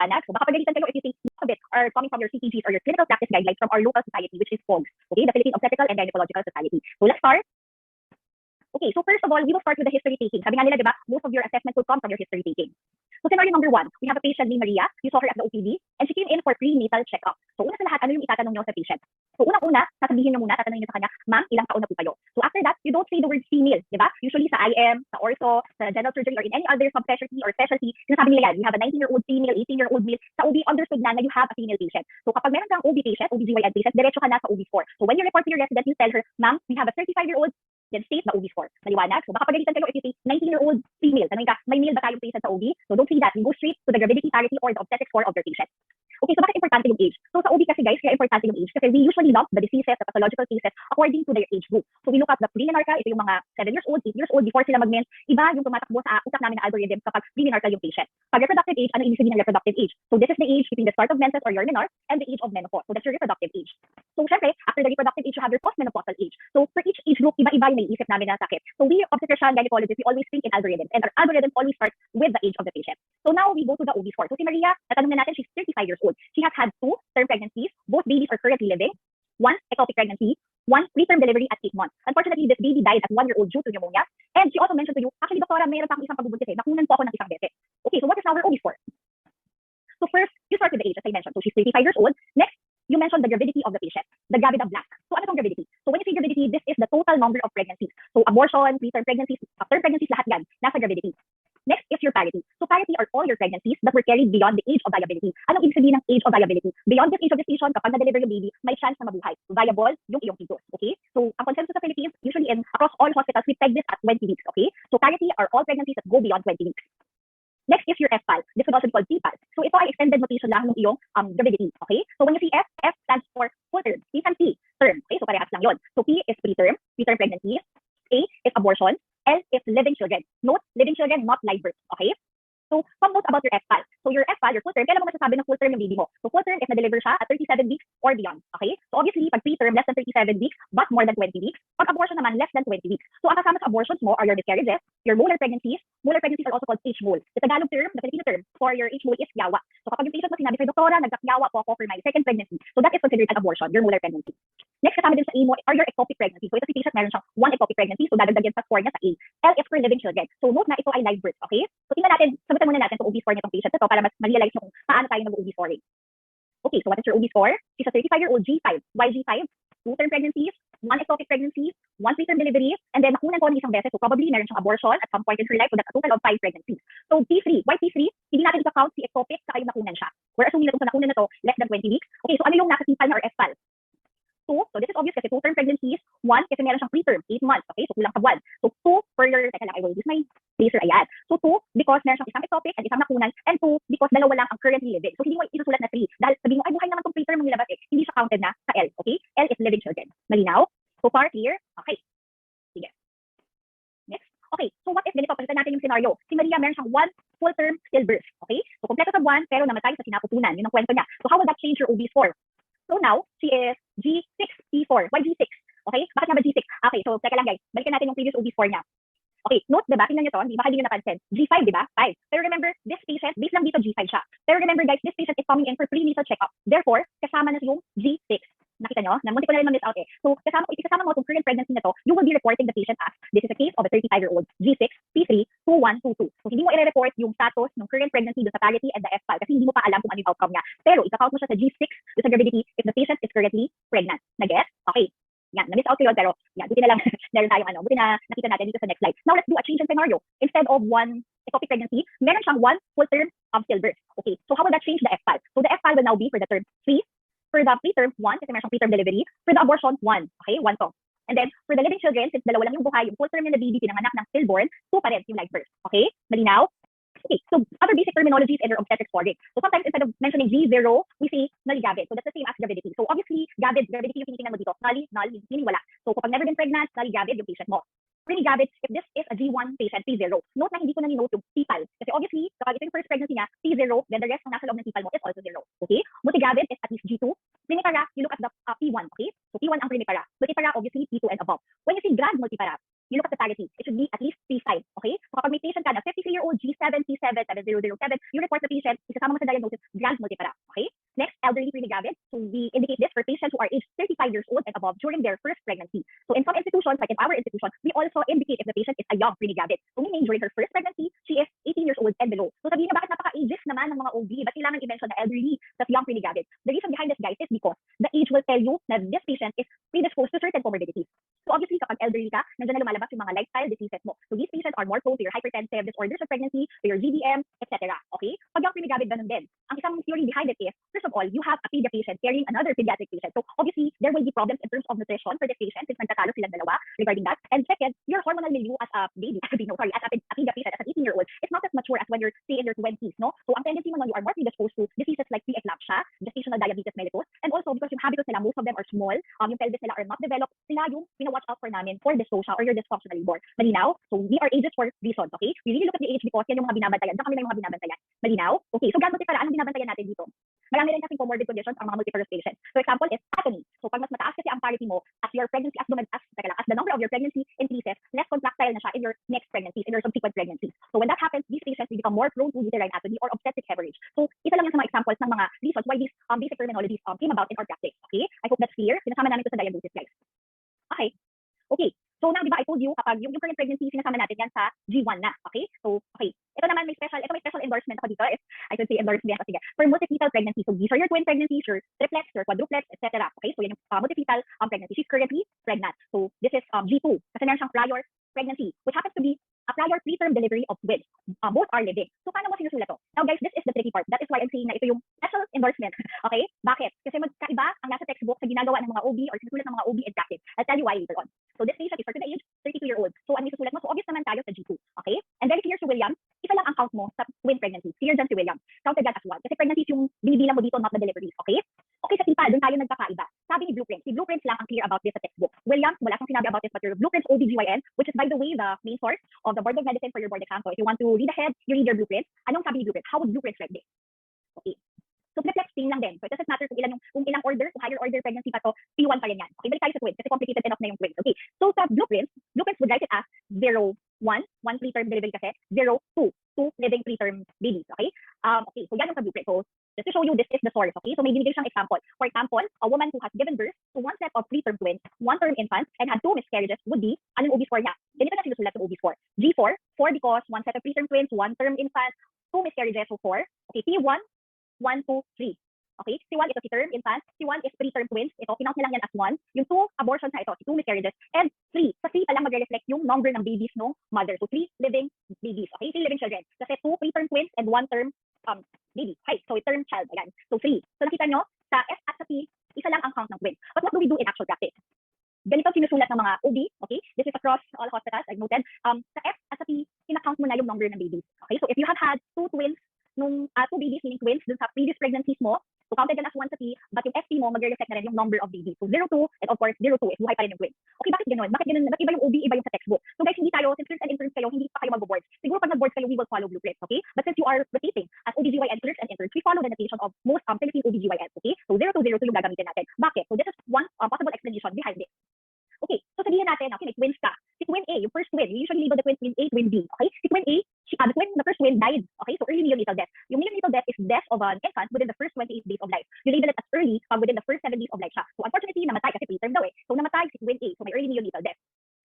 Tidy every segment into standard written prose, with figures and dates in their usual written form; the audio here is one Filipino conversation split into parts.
Anak, so baka pagalitan kayo if you think most of it are coming from your CPGs or your clinical practice guidelines from our local society, which is POGS, okay, the Philippine Obstetrical and Gynecological Society. So let's start. Okay, so first of all, we will start with the history taking. Sabi nga nila, di ba, most of your assessment will come from your history taking. So scenario number 1, we have a patient named Maria. You saw her at the OPD and she came in for prenatal checkup. So una sa lahat, ano yung itatanong nyo sa patient? So unang-una, sasabihin nyo muna, tatanungin nyo sa kanya, ma'am, ilang taon na po kayo? So after that, you don't say the word female, di ba? Usually sa IM, sa ortho, sa general surgery, or in any other subspecialty or specialty, sinasabi nila yan, we have a 19-year-old female, 18-year-old male. Sa OB, understood na you have a female patient. So kapag meron kang OB patient, OB-GYN patient, diretso ka na sa OB4. So when you report to your resident, you tell her, ma'am, we have a 35-year-old, then state the OB score. Maliwanag? So baka pagalitan kayo if you say 19-year-old female. Tanongin ka, may male ba tayong patient sa OB? So don't say that. You go straight to the gravidity parity or the obstetric score of your patient. Okay, so bakit importante yung age? So sa OB kasi guys, kaya importante yung age kasi we usually lump the diseases, the pathological cases according to their age group. So we look at the premenarche, ito yung mga 7 years old, 8 years old before sila mag-mens. Iba yung tumatakbo sa utak namin na algorithm kapag premenarche yung patient. Pag reproductive age, ano ibig sabihin ng reproductive age? So this is the age between the start of menses or your menarche and the age of menopause. So that's your reproductive age. So syempre, after the reproductive age, you have your postmenopausal age. So for each age group, iba-iba yung naiisip namin na sakit. So we obstetrician gynecologists, we always think in algorithms and our algorithms always start with the age of the patient. So now we go to the OB score. So si Maria, natanong na natin, she's 35 years old. She has had 2 term pregnancies. Both babies are currently living. 1 ectopic pregnancy, 1 preterm delivery at 8 months. Unfortunately, this baby died at 1-year-old due to pneumonia. And she also mentioned to you, actually, doktora, mayroon pa akong isang pagbubuntis nakunan po ako ng isang beses. Okay, so what is now her OB score? So first, you start with the age, as I mentioned. So she's 35 years old. Next, you mentioned the gravidity of the patient, the gravida blank. So ano tong gravidity? So when you say gravidity, this is the total number of pregnancies. So abortion, preterm pregnancies, term pregnancies, lahat yan, nasa gravidity. Next is your parity. So parity are all your pregnancies that were carried beyond the age of viability. Anong ibig sabihin ng age of viability? Beyond this age of gestation, kapag na-deliver yung baby, may chance na mabuhay. Viable yung iyong fetus. Okay? So ang consensus sa Philippines, usually across all hospitals, we peg this at 20 weeks. Okay? So parity are all pregnancies that go beyond 20 weeks. Next is your FPAL. This would also be called PPAL. So ito ay extended notation lang ng iyong gravidity. Okay? So when you see F, F stands for full term. P and T, term. Okay? So parehas lang yon. So P is preterm pregnancy. A is abortion. L is living children. Note, living children, not live birth. Okay? So, some notes about your FPAL. So, your FPAL, your full term, kailan mo masasabi ng full term yung baby mo? So, full term is na-deliver siya at 37 weeks or beyond. Okay? So, obviously, pag preterm, less than 37 weeks, but more than 20 weeks. Pag abortion naman, less than 20 weeks. So, ang kasama sa abortions mo are your miscarriages, your molar pregnancies. Molar pregnancies are also called H-mole. The Tagalog term, the Filipino term for your H-mole is yawa. So, kapag yung patient mo sinabi sa'yo, doktora, nagkakyawa po ako for my second pregnancy. So, that is considered an abortion, your molar pregnancy. Next, kasama din sa A mo are your ectopic pregnancy. So, ito si patient, meron siyang 1 ectopic pregnancy. So, dadagdagan sa score niya sa A. L is for living children. So, note na ito ay live birth. Okay? So, tingnan natin, sagutan muna natin sa OB score nitong patient ito para mas ma-realize nyo kung paano tayo mag-OB scoring. Okay, so what is your OB score? She's a 35-year-old G5. Why G5? 2 term pregnancies, 1 ectopic pregnancy, 1 preterm delivery, and then nakunan ko ng isang beses. So probably meron siyang abortion at some point in her life. So that's a total of 5 pregnancies. So P3. Why P3? Hindi natin i-count si ectopic sa yung nakunan siya. We're assuming na kung sa nakunan na to, less than 20 weeks. Okay, so ano yung nasa CPAL na or FPAL? 2. So this is obvious kasi 2 term pregnancies, 1 kasi meron siyang preterm, 8 months. Okay, so kulang sa 1. So 2 per your, teka lang, I will use my laser, ayan. So 2 because meron siyang isang ectopic at isang nakunan, and 2 because dalawa lang ang currently living. So hindi mo isusulat na 3 dahil sabihin mo, ay buhay naman tong preterm mong nilabas eh. Hindi siya counted na sa L. Okay, L is living children. Malinaw? So far, clear? Okay. Sige. Next. Okay, so what if ganito, palitan natin yung scenario. Si Maria meron siyang 1 full term stillbirth. Okay, so kompleto sa 1 pero namatay sa sinapupunan. Yun ang kwento niya. So how will that change your OB score? So now, she is G6, P4. Why G6? Okay, bakit nga ba G6? Okay, so teka lang guys, balikan natin yung previous OB score niya. Okay, note, diba? Tingnan nyo to, baka hindi nyo napansin. G5, diba? 5. Pero remember, this patient, based lang dito G5 siya. Pero remember guys, this patient is coming in for prenatal checkup. Therefore, kasama na yung G6. Nakita nyo? Namunti ko na rin ma-miss out eh. So, if kasama mo itong current pregnancy na to, you will be reporting the patient as, this is a case of a 35-year-old, G6, P3, 2122. So, hindi mo i-report yung status ng current pregnancy doon sa parity and the FPAL kasi hindi mo pa alam kung ano yung outcome niya. Pero, ika-count mo siya sa G6, doon sa gravidity, if the patient is currently pregnant. Nag-get? Okay. Yan, na-miss out ko yun, pero yan, buti na lang, meron tayong buti na nakita natin dito sa next slide. Now, let's do a change in scenario. Instead of 1 ectopic pregnancy, meron siyang 1 full term of stillbirth. Okay, so how will that change the FPAL? So, the FPAL will now be for the term 3, for the preterm 1, kasi meron siyang preterm delivery, for the abortion 1. Okay, 1 to. And then, for the living children, since dalawa lang yung buhay, yung full term yung na baby, pinanganak ng stillborn, 2 pa rin yung live birth. Okay, malinaw? Okay, so other basic terminologies in your obstetric scoring. So sometimes instead of mentioning G0, we say nulli-gavid. So that's the same as gravidity. So obviously, gravidity yung tinitingnan mo dito. Null, meaning wala. So kapag never been pregnant, nulli-gavid yung patient mo. Pre-gavid, if this is a G1 patient, P0. Note na hindi ko na ni-note yung P-PAL. Kasi obviously, kapag ito yung first pregnancy niya, P0, then the rest ng nasa loob ng P-PAL mo is also 0. Okay? Multigavid is at least G2. Primipara, you look at the P1, okay? So P1 ang primipara. Multipara, obviously, P2 and above. When you say grand multipara, you look at totality. It should be at least P5, okay? So kapag may patient ka na 53-year-old G7, T7, 7007, you report the patient, isasama mo sa diagnosis, grand multipara, okay? Next, elderly pre-gravid. So we indicate this for patients who are aged 35 years old and above during their first pregnancy. So in some institutions, like in our institution, we also indicate if the patient is a young pre-gravid. So meaning during her first pregnancy, she is 18 years old and below. So sabihin na bakit napaka-ages naman ng mga OB, ba't kailangan i-mention na elderly tas young pre-gravid? The reason behind this, guys, is because the age will tell you that this patient is predisposed to certain comorbidities. So obviously, kapag elderly ka, nandiyan na lumalabas yung mga lifestyle diseases mo. So these patients are more prone to your hypertensive disorders of pregnancy, to your GDM, etc. Okay? Pag young pre-gravid, ganun din. Ang isang theory behind it is, first of all, you have a pediatric patient carrying another pediatric patient. So obviously, there will be problems in terms of nutrition for this patient since nagtatalo silang dalawa regarding that. And second, your hormonal milieu as a baby, as a pediatric patient, as an 18-year-old, is not as mature as when you're, say, in your 20s, no? So ang tendency mo nun, you are more predisposed to diseases like preeclampsia, gestational diabetes mellitus, and also because yung habits nila, most of them are small, yung pelvis nila are not developed, sila yung pina-watch out for namin for dystocia or your dysfunctional labor. Malinaw? So we are ages for reasons, okay? We really look at the age because yan yung mga binabantayan. Diyan kami lang yung mga binabantayan. Malinaw? Okay, so gamit para anong binabantayan natin dito? Marami rin kasing comorbid conditions ang mga multiparous patients. For example, is atony. So pag mas mataas kasi ang parity mo, as your pregnancy, as the number of your pregnancy increases, less contractile na siya in your next pregnancy, in your subsequent pregnancies. So when that happens, these patients will become more prone to uterine atony or obstetric hemorrhage. So isa lang yan sa mga examples ng mga reasons why these basic terminologies came about in our practice. Okay? I hope that's clear. Sinasama namin ito sa diagnosis, guys. Okay. Okay. So now, di ba, I told you, kapag yung current pregnancy, sinasama natin yan sa G1 na. Okay? So, okay. Ito naman, may special endorsement ako dito. I should say endorsement. Sige. For multifetal pregnancy. So, these are your twin pregnancies, your triplets, your quadruplets, etc. Okay? So, yan yung multifetal pregnancy. She's currently pregnant. So, this is G2. Kasi meron siyang prior pregnancy, which happens to be a prior preterm delivery of twins. Both are living. So, paano mo sinusulat to? Now, guys, this is the tricky part. That is why I'm saying na ito yung special endorsement. Okay? Bakit? Kasi magkaiba ang nasa textbook sa ginagawa ng mga OB or sinusulat ng mga OB in practice. I'll tell you why later on. So, this patient is for the age 32-year-old. So, ano yung susulat mo? So, obvious naman tayo sa G2. Okay? And very clear si William, isa lang ang count mo sa twin pregnancy. Clear dyan si William. Counted yan as one. Kasi pregnancies yung binibilang mo dito, not the deliveries. Okay? Okay, sa tipa, doon tayo nagkakaiba. Sabi ni Blueprints. Si Blueprints lang ang clear about this sa textbook. William, wala siyang sinabi about this, but your Blueprints OBGYN, which is by the way, the main source of the board of medicine for your board exam. So, if you want to read ahead, you read your Blueprints. Anong sabi ni Blueprints? How would Blueprints write this? Okay. So, triplex thing lang din. So, it doesn't matter kung ilang order, kung higher order pregnancy pa to, P1 pa rin yan. Okay, balik tayo sa twins kasi complicated enough na yung twins. Okay, so sa Blueprints would write it as 0, 1 preterm delivery kasi, 0, 2 living preterm babies. Okay, okay, so yan yung sa Blueprint. So, just to show you, this is the source. Okay, so may binigay siyang example. For example, a woman who has given birth to one set of preterm twins, one term infants, and had 2 miscarriages would be, anong OB score niya? Ganito na sinusulat ng OB score. G4, 4 because one set of preterm twins, one term infant, 2 miscarriages, so 4. Okay, P1, 1, 2, 3. Okay, C1 ito si term infant, C1 is preterm twins, ito, kinount na lang yan as 1. Yung 2 abortions na ito, si 2 miscarriages, and 3. Sa 3 pa lang magre-reflect yung number ng babies no mother. So 3 living babies, okay, 3 living children. Kasi 2 preterm twins and 1 term baby. Okay, so term child, ayan. So 3. So nakita nyo, sa S at sa P, isa lang ang count ng twins. But what do we do in actual practice? Ganito sinusulat ng mga OB, okay? This is across all hospitals, I've noted. Sa F at sa P, kinakount mo na yung number ng babies. Okay, so if you have had 2 twins, nung 2 babies, meaning twins, dun sa previous pregnancies mo, so counted yan as 1 sa P, but yung FP mo, mag-reflect na rin yung number of babies. So 0, 2, and of course, 0, 2 is buhay pa rin yung twins. Okay, bakit ganun? Bakit ganun? Bakit iba yung OB, iba yung sa textbook? So guys, hindi tayo, since clerks and interns kayo, hindi pa kayo mag-boards. Siguro pag nag-boards kayo, we will follow Blueprints, okay? But since you are rotating as OBGYN clerks and interns, we follow the notation of most Philippine OBGYNs, okay? So 0, 2, 0, 2 yung gagamitin natin. Bakit? So this is one possible explanation behind this. Okay, so sabihin natin, okay, may twins ka. Si twin A, yung first twin, we usually label the twins twin A, twin B. Okay, si twin A, the first twin died. Okay, so early neonatal death. Yung neonatal death is death of an infant within the first 28 days of life. You label it as early within the first 7 days of life siya. So unfortunately, namatay kasi preterm daw eh. So namatay si twin A, so may early neonatal death.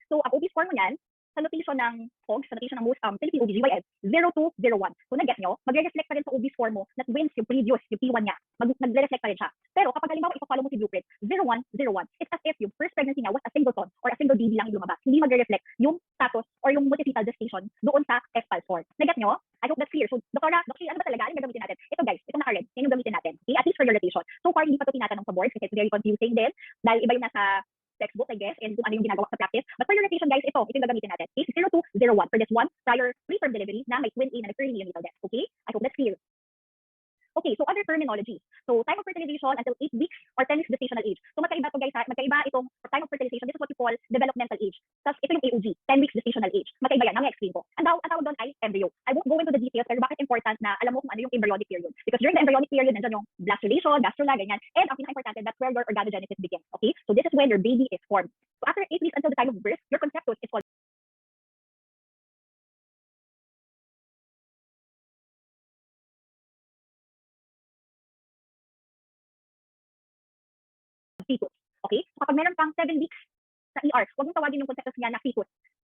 So ang OB score mo yan, sa notation ng POG, sa notation ng most Philippine OBGYN, 0, 2, 0, 1. So nag-get nyo, magre-reflect pa rin sa OB score mo na twins yung previous, yung P1 niya. Nagre-reflect pa rin siya. Pero kapag halimbawa ipa-follow mo si Blueprint, 0, 1, 0, 1, it's as if yung first pregnancy niya was a singleton or a single baby lang yung lumabas. Hindi magre-reflect yung status or yung multifetal gestation doon sa FPAL score. Nag-get nyo? I hope that's clear. So, Doktora, ano ba talaga? Ano gagamitin natin? Ito guys, ito naka-red. Yan yung gamitin natin. Okay? At least for your rotation. So far, hindi pa ito tinatanong sa boards kasi it's very confusing din. Dahil iba yung nasa textbook, I guess, and kung ano yung ginagawa sa practice. But for your rotation, guys, ito yung gagamitin natin. Case 0201 for this one prior preterm delivery na may twin A na nag-early neonatal death. Okay? I hope that's clear. Okay, so other terminology. So time of fertilization until 8 weeks or 10 weeks gestational age. So magkaiba to guys, magkaiba itong time of fertilization. This is what we call developmental age. Tapos ito yung AOG, 10 weeks gestational age. Magkaiba yan, nang-explain ko. Ang tawag doon ay embryo. I won't go into the details pero bakit important na alam mo kung ano yung embryonic period. Because during the embryonic period, nandiyan yung blastulation, gastrula, ganyan. And ang pinaka-importante, that's where your organogenesis begins. Okay? So this is when your baby is formed. So after 8 weeks until the time of birth, your conceptus is called kapag meron kang 7 weeks sa ER, huwag mong tawagin yung concept niya na fetus.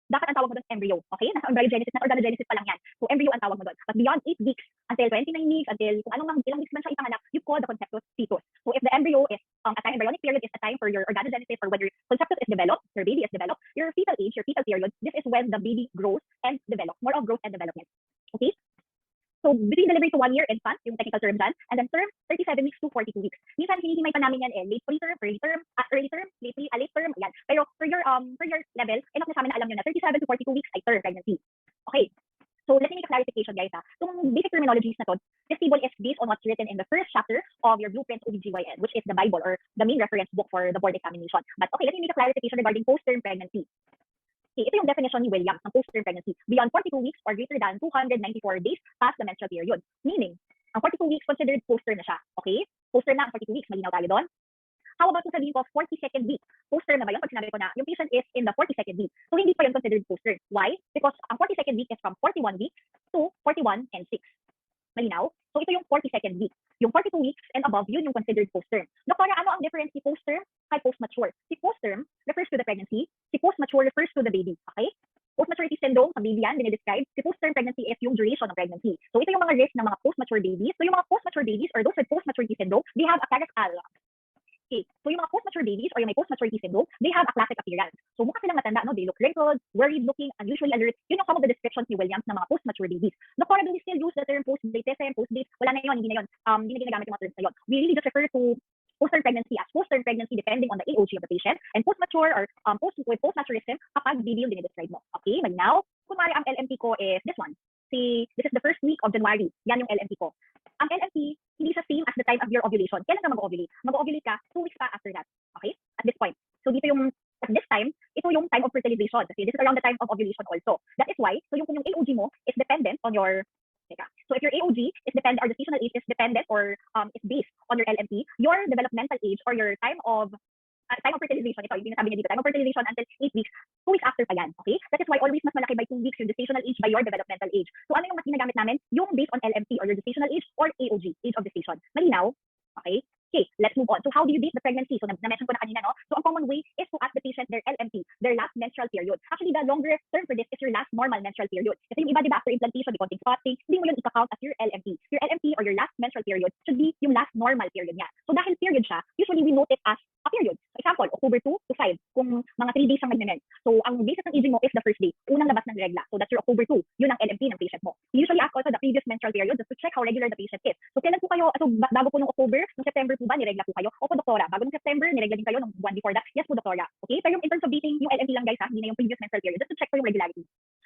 Dapat ang tawag mo doon embryo, okay? Nasa embryogenesis, nasa organogenesis pa lang yan. So embryo ang tawag mo doon. But beyond 8 weeks, until 29 weeks, until kung ilang weeks man siya ipanganak, you call the conceptus fetus. So if the embryo is, a time embryonic period is a time for your organogenesis or when your conceptus is developed, your baby is developed, your fetal age, your fetal period, this is when the baby grows and develops. More of growth and development. Okay? So, between delivery to 1 year infant, yung technical term dyan, and then term, 37 weeks to 42 weeks. Minsan, hinihimay pa namin yan late preterm, early term, late term, yan. Pero for your level, enough na sa amin na alam nyo na 37 to 42 weeks ay term pregnancy. Okay. So, let me make a clarification, guys. Itong basic terminologies na to, this table is based on what's written in the first chapter of your blueprint OBGYN, which is the Bible or the main reference book for the board examination. But okay, let me make a clarification regarding post-term pregnancy. Okay, ito yung definition ni Williams ng post-term pregnancy. Beyond 42 weeks or greater than 294 days past the menstrual period. Meaning, ang 42 weeks considered post-term na siya. Okay? Post-term na ang 42 weeks. Malinaw tayo doon. How about kung sabihin ko 42nd week? Post-term na ba yun? Pag sinabi ko na yung patient is in the 42nd week. So, hindi pa yun considered post-term. Why? Because ang 42nd week is from 41 weeks to 41 and 6. Malinaw? So, ito yung 42nd week. Yung 42 weeks and above, yun yung considered post-term. Doktora, ano ang difference si post-term kay post-mature? Si post-term refers to the pregnancy. Si post-mature refers to the baby. Okay? Post-maturity syndrome, sa baby yan, dinidescribe. Si post-term pregnancy is yung duration of pregnancy. So, ito yung mga risk ng mga post-mature babies. So, yung mga post-mature babies or those with post-maturity syndrome, they have a okay. So, yung mga post-mature babies or yung may post-maturity syndrome, they have a classic appearance. So, mukha silang matanda, no? They look wrinkled, worried looking, unusually alert. Yun yung some of the descriptions ni Williams ng mga post-mature babies. Doktora, do we still use the term post-date, post-date? Wala na yun, hindi na yun. Hindi na ginagamit yung mga terms na yun. We really just refer to post-term pregnancy as post-term pregnancy depending on the AOG of the patient, and post-mature or post-maturism kapag baby yung dinidescribe mo. Okay, now, kunwari ang LMT ko is this one. This is the first week of January. Yan yung LMT ko. Ang LMT, hindi siya same as the time of your ovulation. Kailan ka mag-ovulate? Mag-ovulate ka 2 weeks pa after that. Okay? At this point. So dito yung, at this time, ito yung time of fertilization. Kasi this is around the time of ovulation also. That is why, so yung AOG mo is dependent on your, so if your AOG is dependent, or the gestational age is dependent or is based on your LMT, your developmental age or your time of fertilization, ito yung sinasabi niya dito, time of fertilization until 8 weeks, 2 weeks after pa yan, okay? That is why always mas malaki by 2 weeks yung gestational age by your developmental age. So ano yung mas ginagamit namin? Yung based on LMT or your gestational age or AOG, age of gestation. Malinaw? Okay? Okay, let's move on. So how do you date the pregnancy? So na-mention ko na kanina, no? So ang common way is to ask the patient their LMT, their last menstrual period. Actually, the longer term for this is your last normal menstrual period. Kasi yung iba, di ba, after implantation, di konting spotting, hindi mo yun ika-count as your LMT. Your LMT or your last menstrual period should be yung last normal period niya. So dahil period siya, usually we note it as a period. For example, October 2 to 5, kung mga 3 days ang nag-mens. So ang basis ng aging mo is the first day, unang labas ng regla. So that's your October 2, yun ang LMT ng patient mo. You usually ask also the previous menstrual period just to check how regular the patient is. So kailan po kayo, so bago po nung October, nung September po ba, niregla po kayo? Opo, doktora. Bago nung September, niregla din kayo nung one before that. Yes po, doktora. Okay? Pero in terms of dating, yung LMT lang guys ha, hindi na yung previous menstrual period. Just to check for yung regularity.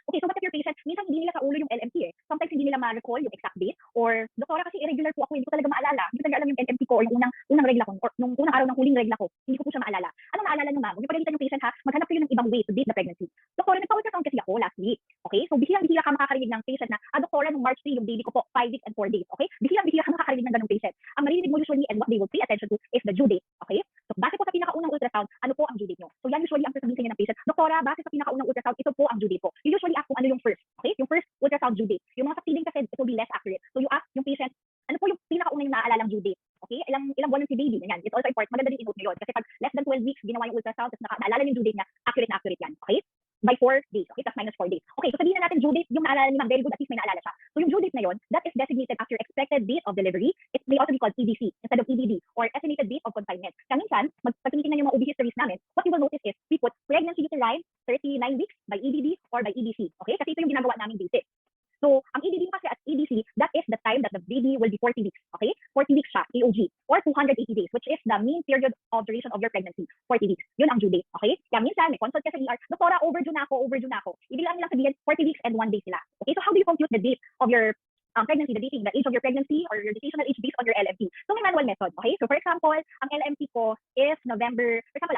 Okay, so what if your patient, minsan hindi nila sa ulo yung LMT eh. Sometimes hindi nila ma-recall yung exact date or, doktora kasi irregular po ako, hindi ko talaga maalala. Hindi ko talaga alam yung LMT ko or yung unang regla ko or nung unang araw ng huling regla ko. Hindi ko po siya maalala. Anong naalala nyo ma'am? Huwag niyo pagalitan yung patient ha, maghanap kayo ng ibang way to date the pregnancy. Doktora, nagpa-ultrasound kasi ako last week. Okay? So bihirang-bihira ka makakarinig ng patient na, doktora, nung March 3, yung baby ko po, 5 weeks and 4 days. Okay? Bihirang-bihira ka makakarinig ng ganung patient. Ang maririnig mo usually and what they will pay attention to is the due date. Okay? So base po sa pinakaunang ultrasound, ano po ang due date nyo? So yan usually ang sasabihin sa inyo ng patient, doktora, base sa pinakaunang ultrasound, ito po ang due date po. You usually ask kung ano yung first. Okay? Yung first ultrasound due date. Yung mga succeeding kasi, it will be less accurate. So you ask yung patient, ano po yung pinakaunang yung naaalalang due date? Okay? Ilang buwan si baby? Ganyan. It's also important. Maganda din i-note nyo yun. Kasi pag less than 12 weeks, ginawa yung ultrasound, tapos naalala yung due date niya, accurate na accurate yan. Okay? By 4 days. Okay? Plus minus 4 days. Okay, so sabihin na natin due date, yung naalala ni ma'am, very good, at least may naalala siya. So yung due date na yun, that is designated as your expected date of delivery. It may also be called EDC instead of EDD or estimated date of confinement. Kaya minsan, pag tinitingnan yung mga OB histories namin, what you will notice is we put pregnancy uterine 39 weeks by EDD or by EDC. Okay? Kasi ito yung ginagawa namin basis. So, ang EDD kasi at EDC, that is the time that the baby will be 40 weeks. Okay? 40 weeks siya, AOG, or 280 days, which is the mean period of duration of your pregnancy. 40 weeks. Yun ang due date. Okay? Kaya minsan, may consult ka sa ER, doktora, overdue na ako. Ibig lang nilang sabihin, 40 weeks and 1 day sila. Okay? So, how do you compute the date of your pregnancy, the dating, the age of your pregnancy or your gestational age based on your LMT? So, may manual method. Okay? So, for example, ang LMT ko is November 25.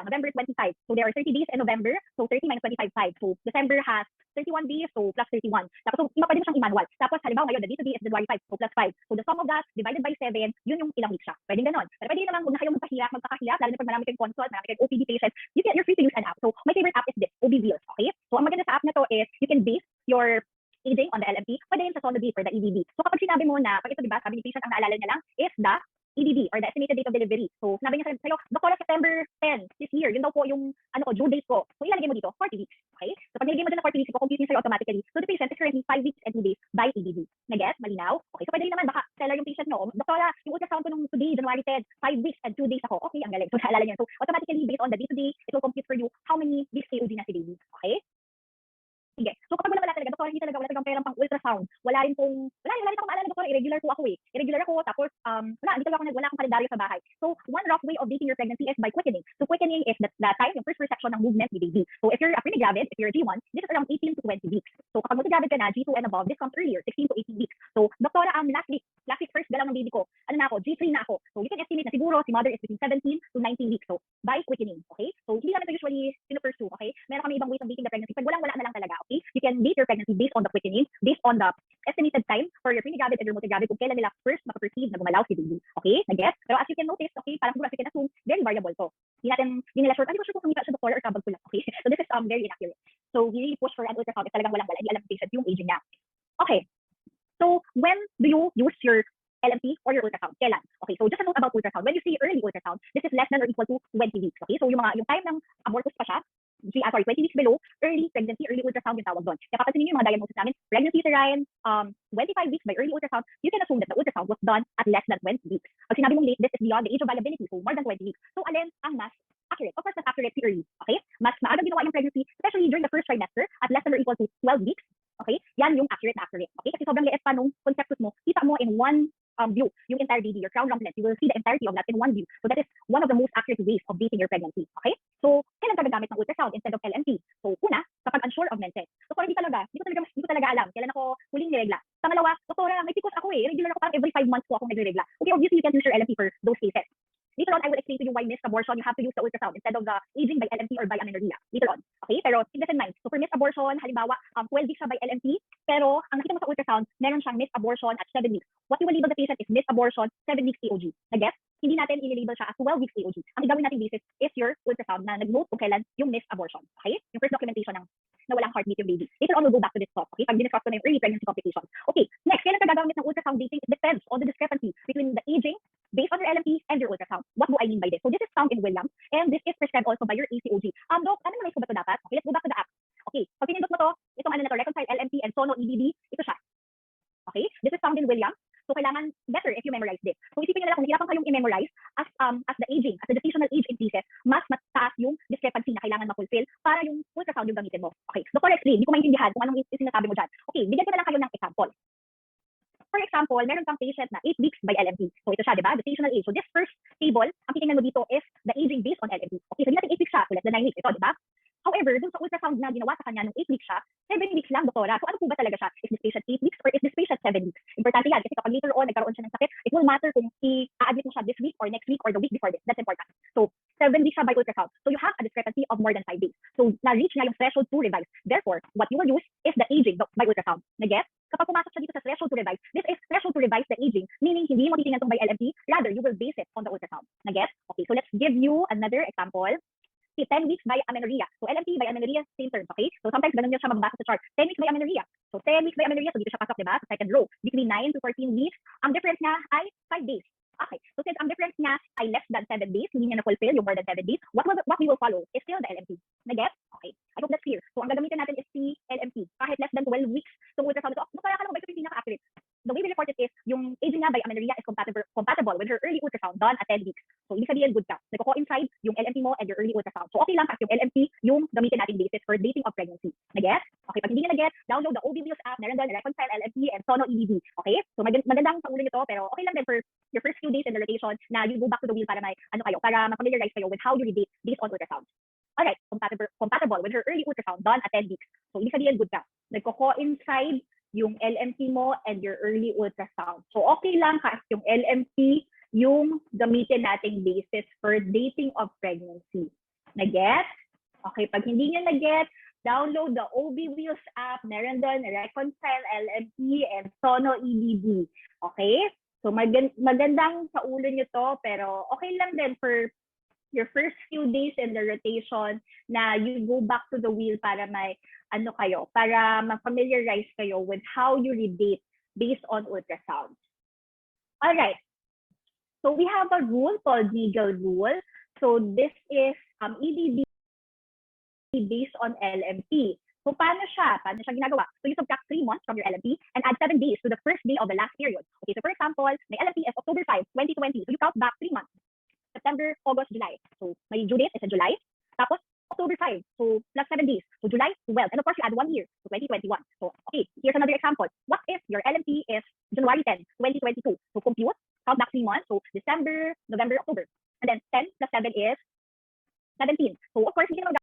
So, there are 30 days in November. So, 30 minus 25, 5. So, December has 31 days, so plus 31. Tapos, so, pwede mo siyang i-manual. Tapos, halimbawa ngayon, the date to be is January 5, so plus 5. So, the sum of that divided by 7, yun yung ilang weeks siya. Pwede ganon. Pero pwede naman, huwag na kayong magkakahirap, lalo na pag marami kayong consult, marami kayong OPD patients, you're free to use an app. So, my favorite app is this, OB Wheels. Okay? So, ang maganda sa app na to is, you can base your aging on the LMT, pwede yun sa Sonobeat or the EDD. So, kapag sinabi mo na, pag ito, diba, sabi ni patient, ang naalala niya lang is the EDD, or the estimated date of delivery. So, sinabi niya sa'yo, Doktora, September 10 this year, yun daw po yung due date ko. So, ilalagay mo dito, 40 weeks. Okay? So, pag nilagay mo dyan na 40 weeks, compute niya sa'yo automatically. So, the patient is currently 5 weeks and 2 days by EDD. Nag-get? Malinaw? Okay, so pwede rin naman, baka seller yung patient nyo. Doktora, yung ultrasound ko nung today, January 10, 5 weeks and 2 days ako. Okay, ang galing. So, naalala niyo. So, automatically, based on the day-to-day, it will compute for you how many weeks AOG na si baby. Okay? Sige. So kapag wala talaga, doktor, hindi talaga wala talagang perang pang ultrasound. Wala rin akong maalala, doktor, irregular po ako eh. Irregular ako, tapos hindi talaga wala akong kalendaryo sa bahay. So one rough way of dating your pregnancy is by quickening. So quickening is the time, yung first perception ng movement ni baby. So if you're pre-gravid, if you're G1, this is around 18 to 20 weeks. So kapag multi-gravid ka na, G2 and above, this comes earlier, 16 to 18 weeks. So doktora, last week first galaw ng baby ko, na ako, G3 na ako. So you can estimate na siguro si mother is between 17 to 19 weeks. So by quickening, okay? So hindi namin ito usually sinupursue, okay? Meron kami ibang ways of dating the pregnancy. Pag wala na lang talaga, okay? You can date your pregnancy based on the quickening, based on the estimated time for your pre-gravid and your multi-gravid kung kailan nila first makaperceive na gumalaw si baby. Okay? Nag-get? Pero as you can notice, okay, parang siguro as you can assume, very variable to. Hindi nila sure, hindi ko sure kung kumita siya doktor or kabag ko lang. Okay? So this is very inaccurate. So we really push for an ultrasound if talagang walang-wala, hindi alam ng patient yung aging niya. Okay. So when do you use your LMP or your ultrasound? Kailan? Okay, so just a note about ultrasound. When you say early ultrasound, this is less than or equal to 20 weeks. Okay, so yung time ng abortus pa siya, 20 weeks below, early pregnancy, early ultrasound yung tawag doon. Kaya papansinin niyo yung mga diagnosis namin, pregnancy uterine, 25 weeks by early ultrasound, you can assume that the ultrasound was done at less than 20 weeks. Pag sinabi mong late, this is beyond the age of viability, so more than 20 weeks. So alin ang mas accurate? Of course, mas accurate si early. Okay? Mas maaga ginawa yung pregnancy, especially during the first trimester, at less than or equal to 12 weeks. Okay? Yan yung accurate na accurate. Okay? Kasi sobrang liit pa nung conceptus mo, kita mo in one view, yung entire baby, your crown rump, you will see the entirety of that in one view. So that is one of the most accurate ways of dating your pregnancy. Okay? So, kailan ka gagamit ng ultrasound instead of LMP? So, una, kapag unsure of menses. So, hindi ko talaga alam kailan ako huling niregla. Pangalawa, doktora, may PCOS ako eh. Regular ako, parang every 5 months ko akong nagre-regla. Okay, obviously you can use your LMP for those cases. Later on, I will explain to you why missed abortion, you have to use the ultrasound instead of the aging by LMP or by amenorrhea. Later on. Okay? Pero keep this in mind. So for missed abortion, halimbawa, 12 weeks siya by LMP, pero ang nakita mo sa ultrasound, meron siyang missed abortion at 7 weeks. What you will label the patient is missed abortion, 7 weeks AOG. Nag-get? Hindi natin i-label siya as 12 weeks AOG. Ang gagawin natin basis is your ultrasound na nag-note kung kailan yung missed abortion. Okay? Yung first documentation ng na walang heartbeat yung baby. Later on, we'll go back to this talk. Okay? Pag diniscuss ko na yung early pregnancy complications. Okay, next, kailan ka gagamit ng ultrasound dating? It depends on the discrepancy between the aging based on your LMP and your ultrasound. What do I mean by this? So this is found in Williams, and this is prescribed also by your ACOG. Doc, analyze ko ba ito dapat? Okay, let's go back to the app. Okay, pag pinindot mo to, itong na to, reconcile LMP and Sono EDD, ito siya. Okay, this is found in Williams. So kailangan better if you memorize this. So isipin nyo na lang kung hirapan kayong i-memorize as the aging, as the gestational age increases, mas mataas yung discrepancy na kailangan ma-fulfill para yung ultrasound yung gamitin mo. Okay, Dr. Explain, hindi ko maintindihan kung anong sinasabi mo dyan. Okay, bigyan ko na lang kayo ng example. For example, meron kang patient na 8 weeks by LMP. So ito siya, di ba? Gestational age. So this first table, ang titingnan mo dito is the aging based on LMP. Okay, so hindi natin 8 weeks siya, so less than 9 weeks. Ito, di ba? However, dun sa ultrasound na ginawa sa kanya nung 8 weeks siya, 7 weeks lang, doktora. So ano po ba talaga siya? Is this patient 8 weeks or is this patient 7 weeks? Importante yan kasi kapag later on nagkaroon siya ng sakit, it will matter kung i-admit mo siya this week or next week or the week before this. That's important. So 7 weeks siya by ultrasound. So you have a discrepancy of more than 5 days. So na-reach niya yung threshold to revise. Therefore, what you will use is the aging by ultrasound. Nag-get? Kapag pumasok siya dito sa threshold to revise, this is threshold to revise the aging, meaning hindi mo titingnan itong by LMP, rather you will base it on the ultrasound. Nag-get? Okay, so let's give you another example. 10 weeks by amenorrhea. So LMP by amenorrhea, same terms, okay? So sometimes ganun yung siya mababasa sa chart. 10 weeks by amenorrhea. So 10 weeks by amenorrhea, so dito siya pasok, diba? Sa second row. Between 9 to 14 weeks, ang difference niya ay 5 days. Okay, so since ang difference niya ay less than 7 days, hindi niya na-fulfill yung more than 7 days, what we will follow is still the LMP. Nag-get? Okay, I hope that's clear. So ang gagamitin natin is the LMP. Kahit less than 12 weeks, so ultrasound ito, kaya ka lang ba ito yung pinaka-accurate? The way we report it is, yung aging niya by amenorrhea is compatible with her early ultrasound done at 10 weeks. So, ibig sabihin, good ka. Nagko-coincide yung LMP mo and your early ultrasound. So, okay lang kasi yung LMP, yung gamitin natin basis for dating of pregnancy. Nag-get? Okay, pag hindi nyo nag-get, download the OBViews app, meron doon, reconcile LMP and Sono EDD. Okay? So, magandang pangulo nyo to, pero okay lang din for your first few days in the rotation na you go back to the wheel para para ma-familiarize kayo with how you redate based on ultrasound. Alright, compatible with her early ultrasound done at 10 weeks. So, ibig sabihin, good ka. Nagko-coincide yung LMP mo and your early ultrasound. So, okay lang kasi yung LMP yung gamitin nating basis for dating of pregnancy. Nag-get? Okay, pag hindi nyo nag-get, download the OBViews app. Meron doon, reconcile LMP and Sono EDD. Okay? So, magandang sa ulo nyo to, pero okay lang din for your first few days in the rotation na you go back to the wheel para para ma-familiarize kayo with how you redate based on ultrasound. Alright. So we have a rule called legal rule. So this is EBB based on LMP. So paano siya? Paano siya ginagawa? So you subtract 3 months from your LMP and add 7 days to the first day of the last period. Okay, so for example, may LMP is October 5, 2020. So you count back 3 months. September, August, July. So may due date is in July. Tapos October 5, so plus 7 days. So July 12. And of course, you add 1 year, so 2021. So okay, here's another example. What if your LMP is January 10, 2022? So compute, count back 3 months. So December, November, October. And then 10 plus 7 is 17. So of course, hindi naman